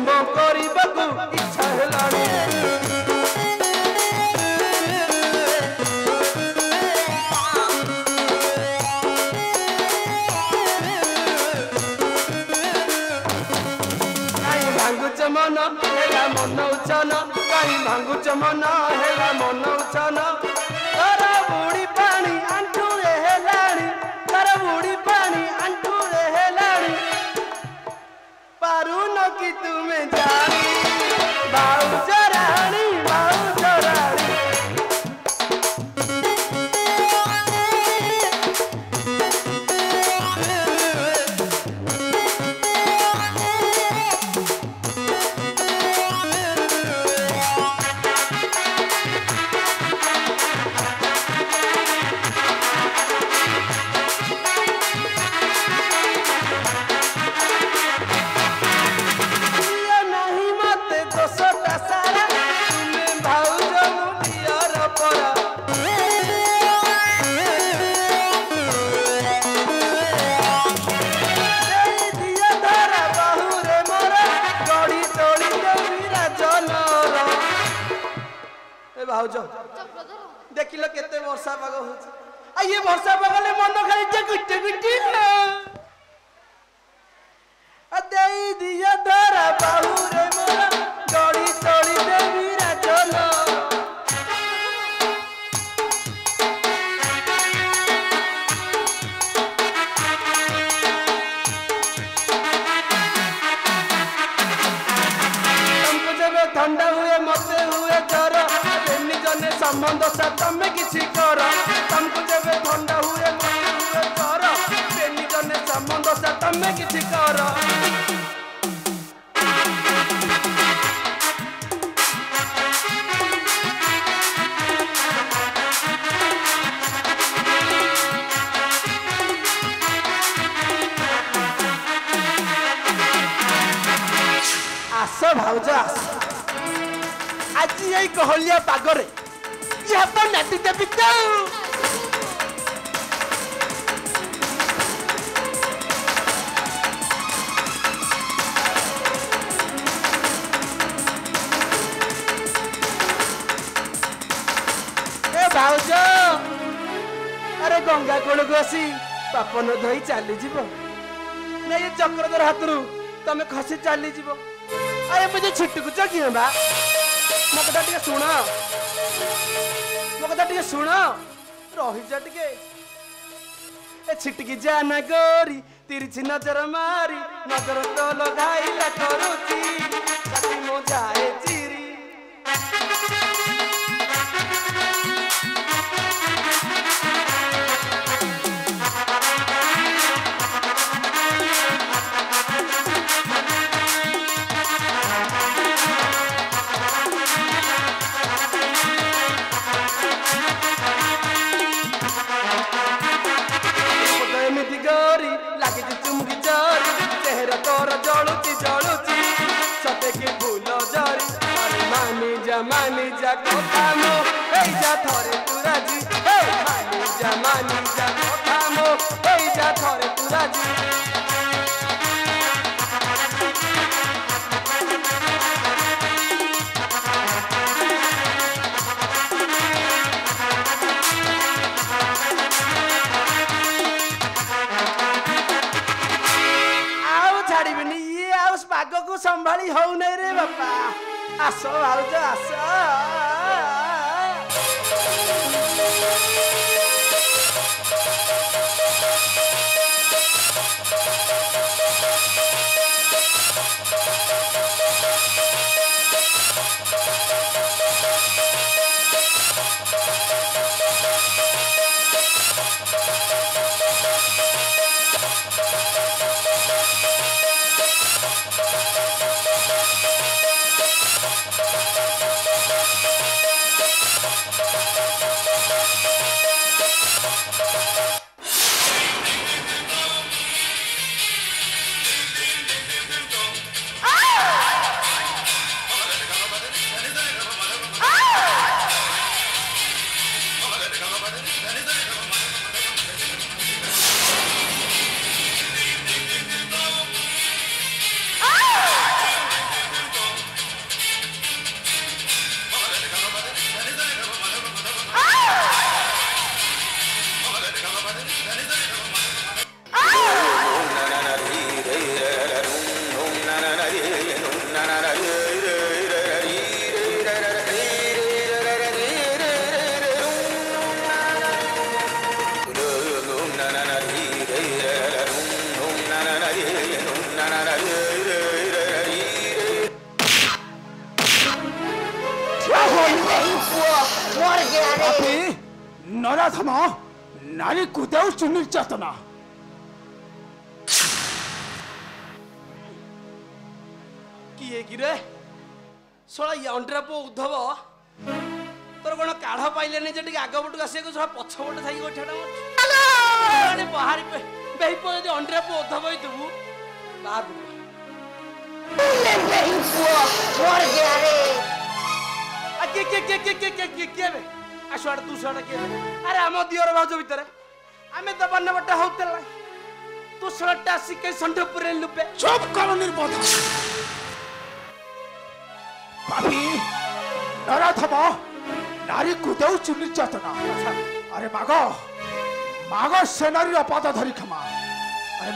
प्रेम करबाकू इच्छा हेलानी भांगुच मन हेला मन उचन कहीं भांगुच मन हेला मन उचन तर बुढ़ी पानी आंठू रे हेलानी तर बुढ़ी पानी आंठू रे हेलानी पारू न कि तुम्हें जानी बाउच रानी बाउच रानी भाउज देखिल केते वर्षा पाग हो ये वर्षा पागले मन खाली गुटे गुटे देई दिया धरा बाहु रे मोरा गड़ी तोड़ी देवी राजन हमको जब ठंडा हुए मते हुए जर संबंध से तमें किसी कर तुमको जब ठंडा हुए कर जने संबंध से तमें किसी कर आस भाउज आस आज यही कहलिया पागरे तो नाती देवी तो भाउज अरे गंगा कूल को आसी पापन धोई चली जीव ना ये चक्रधर हाथ तमे खसी चली जीव अरे मुझे छिटकुच कि बा मो कथा टे शुण मो कथा टे शुण रही जा टे छिटकी जाना गोरी तिरछी नजर मारी नजर तो लगाइला करुची कति मो जाए चिरी मानी जा कथा मो ए जा थरे तू राजी ए मानी जा कथा मो ए जा थरे तू राजी आउ छाड़ीबिनी ये आउ पाग को संभाली हो नहीं रे बापा आसो भाउज आसो नराधम नारी कुदेउछु निर्यातना किए कि रे सोला यंड्रा पो उद्धव तोर कोन काढ़ पाइले नै जे टिक आग पटु आसे को सोला पछ पटे थाई गोठाडा माने बाहर पे बेही पो जे अंड्रा पो उद्धव होई तू बाहर बेही पो मर गया रे आ के बे आसुआड़ तू सड़ा के अरे हम दियर भाउज भीतर आमे दबन बटा होतला तू सड़टा सिके संढपुरे लुपे चुप करो निर्बोध पापी नराधम नारी कुदेउछु निर्यातना अरे मागो सेनारी अपद धरी क्षमा अरे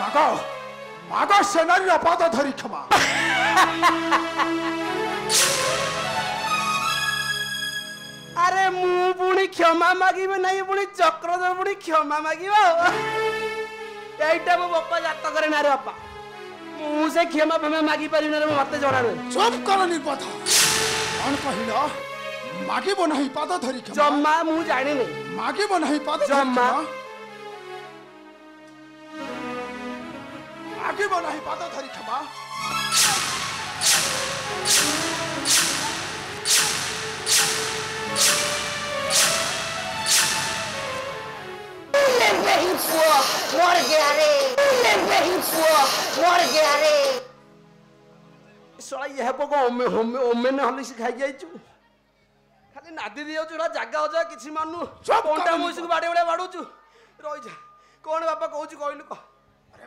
मागो सेनारी अपद धरी क्षमा अरे मु पुणी क्षमा मागिबे नहीं पुणी चक्रधर पुणी क्षमा मागिबो एइटा मो बापा जात करे ना रे बापा मु से क्षमा फमा मागी परिना रे मते जणा नै चुप कर निर्बोध कौन कहिलो मागिबो नहीं पाद धरी क्षमा जम्मा मु जाने नै मागिबो नहीं पाद जम्मा मागिबो नहीं पाद धरी क्षमा मर गया रे सळा ये पको ओमे न हली खाई जाइछु खाली नादी दियो चुरा जागा अजा किछि मानु कोनटा मोइसु बाडे बडे बाडुछु रहि जा कोन बापा कहउछु कहलु क अरे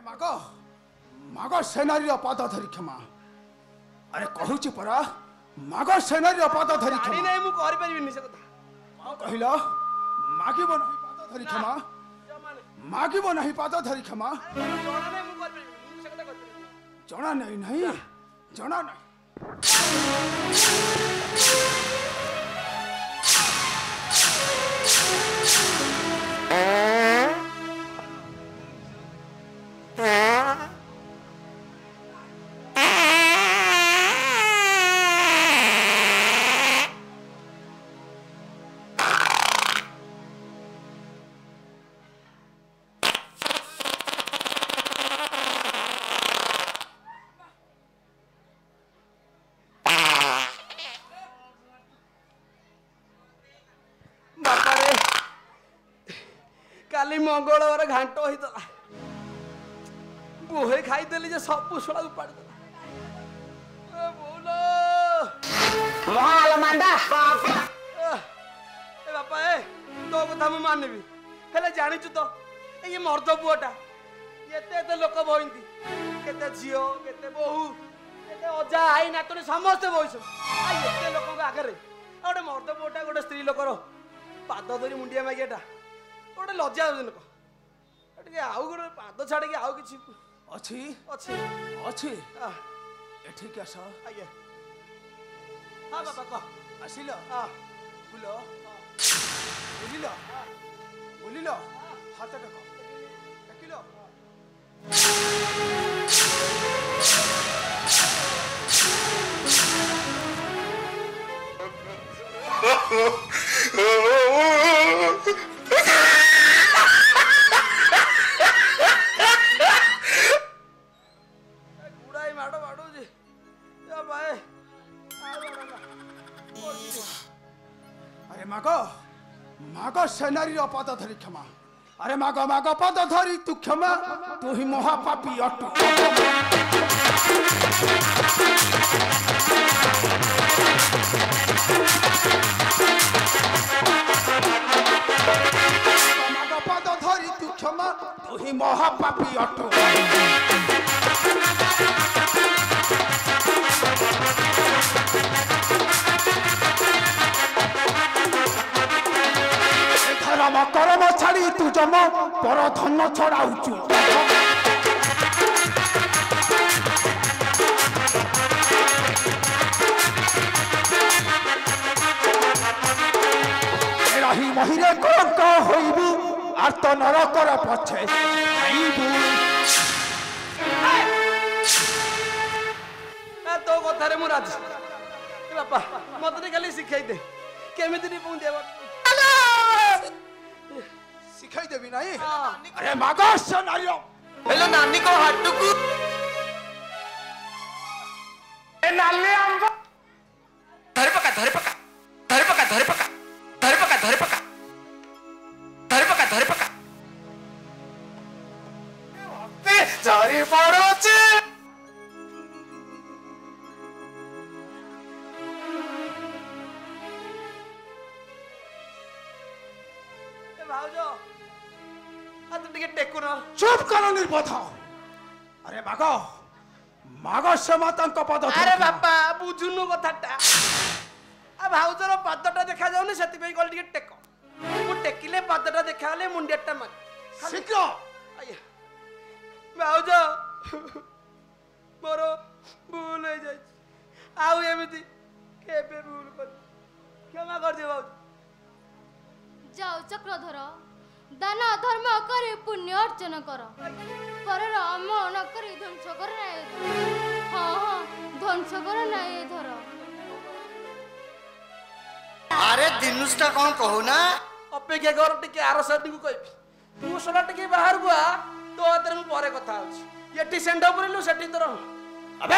मागो सेनारी अपद धरी क्षमा अरे कहउछु परा मागो सेनारी अपद धरी क्षमा नै मु कर परिबिनी से कथा कहिलो मागिबो नहीं पाद धरी क्षमा मागिबो नहीं पाद धरी क्षमा जणा नै मु कर परिबिनी से कथा कर जणा नहीं जणा नहीं काली मंगलवार घांट होता बोहे खाई देली जे सब पुसला उपाड़ देला बोलो माल मांडा ए बापा ए तो कथा मु मानबी हेले जानिछु तो ए मर्द पुआटा एते एते लोक बहिंती केते झियो केते बहु केते अजा आई नातनी समस्त बहिस आ एते लोक आगे रे गोटे मर्द पुआटा गोटे स्त्री लोकर पाद धरी मुंडिया मागियाटा गोटे लज्जा जनक टे आउ गोटे पाद छाड़ी आउ किछि अछि अछि अछि एठी के आस आज्ञा हाँ बाबा कह आसिलो हाँ बुलो बुलिलो हाथ टेक टेकिलो गुड़ाई माड़ माड़ू जी भाई अरे मागो सेनारी अपद धरी क्षमा अरे मागो पद धरी तू क्षमा तू ही महापापी अटु मागो पद धरी तू क्षमा तू ही महापापी अटु धर्म कर्म छाड़ी तू जम पर धन छड़ाऊचु रही महिरे कलंक होइबु आर तो नरकर पछे आइबु ରାଜି ଏ ବାପା ମତେ ଟିକେ ଖାଲି ଶିଖେଇ ଦେ କେମିତି ନି ପୁଣି ଦେବ ଶିଖାଇ ଦେବି ନାହିଁ ଆରେ ମାଗ ସେ ନାରୀର हेलो नानी को हाटुकू ए नाले आंबा धर पका धर पका धर पका धर पका धर पका धर पका धर पका धर पका ते चारी पड़ोचे ଏ ଭାଉଜ ଆ ତୁ ଟିକେ ଟେକୁନ ଚୁପ୍ କର ନିର୍ବୋଧ ଆରେ ମାଗ ସେ ମାତାଙ୍କ ପାଦ ଆରେ ବାପା ବୁଝୁନୁ କଥାଟା ଆ ଭାଉଜର ପାଦଟା ଦେଖା ଯାଉନି ସେଥିପାଇଁ କହିଲି ଟିକେ ଟେକ ମୁଁ ଟେକିଲେ ପାଦଟା ଦେଖା ହେଲେ ମୁଣ୍ଡିଆଟା ମାରି ଶୀଘ୍ର ଆଜ୍ଞା ଭାଉଜ ମୋର ଭୁଲ ହେଇଯାଇଛି ଆଉ ଏମିତି କେବେ ଭୁଲ କରି କ୍ଷମା କରିଦିଅ ଭାଉଜ ଯାଅ ଚକ୍ରଧର ଦାନ ଧର୍ମ କରି ପୁଣ୍ୟ ଅର୍ଜନ କର ପରର ଅମଳ ନ କରି ଧ୍ୱଂସ କର ନାହିଁ ହଁ ହଁ ଧ୍ୱଂସ କର ନାହିଁ ଧର अरे दिनुष्टा कौन कहू ना ଅପେକ୍ଷା କର ଟିକେ ଆର ସାଇଡକୁ କହିବି ତୁ ସଲା ଟିକେ ବାହାରକୁ ଆ ତୋ ହାତରେ ମୁଁ ପରେ କଥା ହଉଛି ଏଠି ସେଣ୍ଡ ପୁରିଲୁ ସେଠି ତୋର ଆବେ